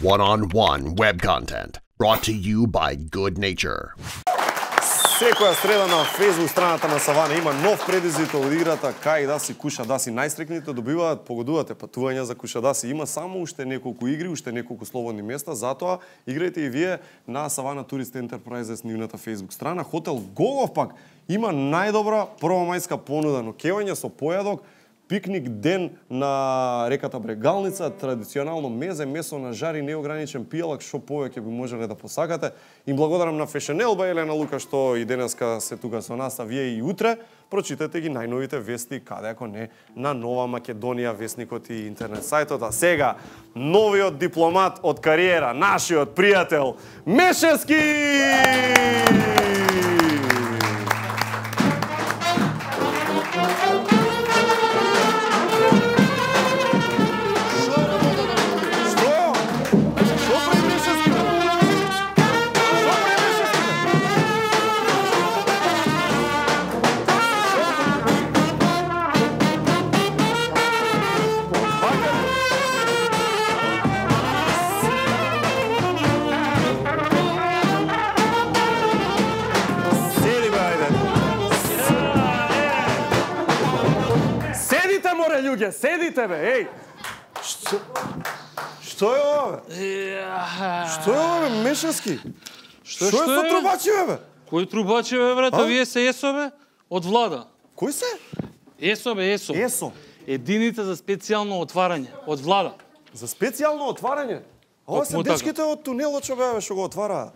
One-on-one web content brought to you by Good Nature. Секоја среда на Facebook страната на Савана има нов предизвик од играта Кај да си кушадаси. Најстрекните добиваат, погодувате патувања за кушадаси. Има само уште неколку игри, уште неколку слободни места, затоа играјте и вие на Савана Турист Ентерпрајзес нивната Facebook страна. Хотел Голов пак има најдобра првомајска понуда, но кевање со појадок, пикник ден на реката Брегалница, традиционално мезе, месо на жар и неограничен пијалак, што повеќе би можеле да посакате. Им благодарам на Fashion Elba Елена Лука што и денеска се тука со нас, а вие и утре прочитате ги најновите вести, каде ако не, на Нова Македонија, вестникот и интернет сајтот. А сега, новиот дипломат од кариера, нашиот пријател, Мешевски! Седите, бе, еј! Што е ова, бе? Што е ова, бе, Мешевски? Што е со трубачиве, бе? Кој трубачиве, брат? Вие се ЕСО, бе? Од влада. Кој се? ЕСО, бе, ЕСО. ЕСО. Единица за специјално отварање. Од влада. За специјално отварање? Ова се дечките од тунелот што бе, што го отвараа.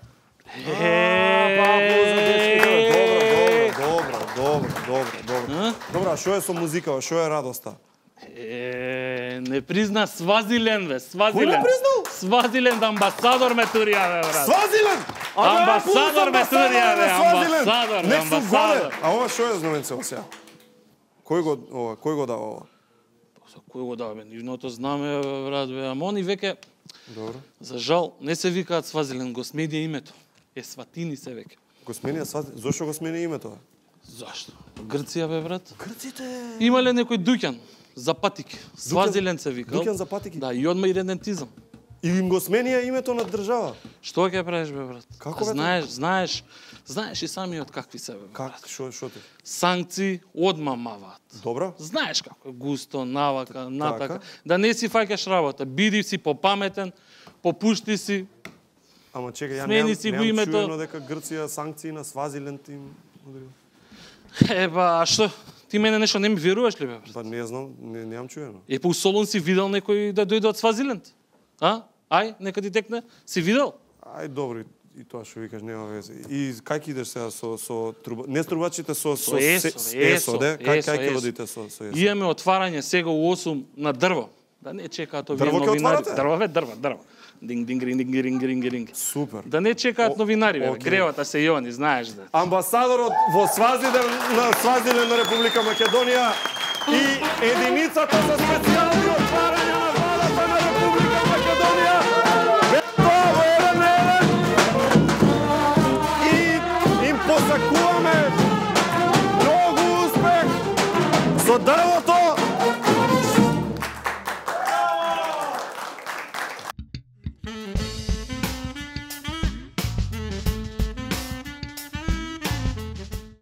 Добро. Добро, а што е со музикава, што е радоста? Не призна Свазилен, бе, Свазилен. Кој не признал? Свазилен, амбасадор ме турија, бе, брат. Свазилен? Амбасадор ме турија, бе, амбасадор, амбасадор. А ова што е знаменце сега? Кој го дава ова? Кој го дава, бе? Нивното знаме, брат, бе, ама они веќе... Добро. За жал, не се викаат Свазилен, го смени името. Сватини се веќе. Го смени Сватини? Зошто го смени името? Зашто? Грција, бе, брат. Грците... Имале некој дуќан за патики. Свазилен се викал. Дуќан за патики? Да, и одма иридентизам. И им го сменија името на држава? Што ќе правиш, бе, брат? Како, бе? Знаеш и самиот какви се, бе, брат. Как? Шо ти? Санкции одма маваат. Добро. Знаеш како е густо, навака, натака. Така. Да не си фаќаш работа. Биди си попаметен, попушти си. Ама чекај, ја Смени си го името. чуено дека Грција санкции на Свазилен им ударил. Еба, а што? Ти мене нешто не ми веруваш ли, бе, брат? Па не знам, немам чуено. По Солон си видел некој да дојде од Свазилен? А? Ај, нека ти текне. Си видел? Ај, добро, и тоа што викаш нема везе. И кај ќе идеш сега со не трубачите со ЕСО, де? Кај ќе водите со ЕСО? Имаме отварање сега у 8 на дрво. Да не чекаат овие новинари. Дрво. Динг, ринг. Супер. Да не чекаат новинари, бе. Гревата се и они, знаеш да. Амбасадорот во Свазилен на Република Македонија и единицата за специјални отварања на владата на Република Македонија. Тоа во еден на еден. И им посакуваме многу успех со дрвото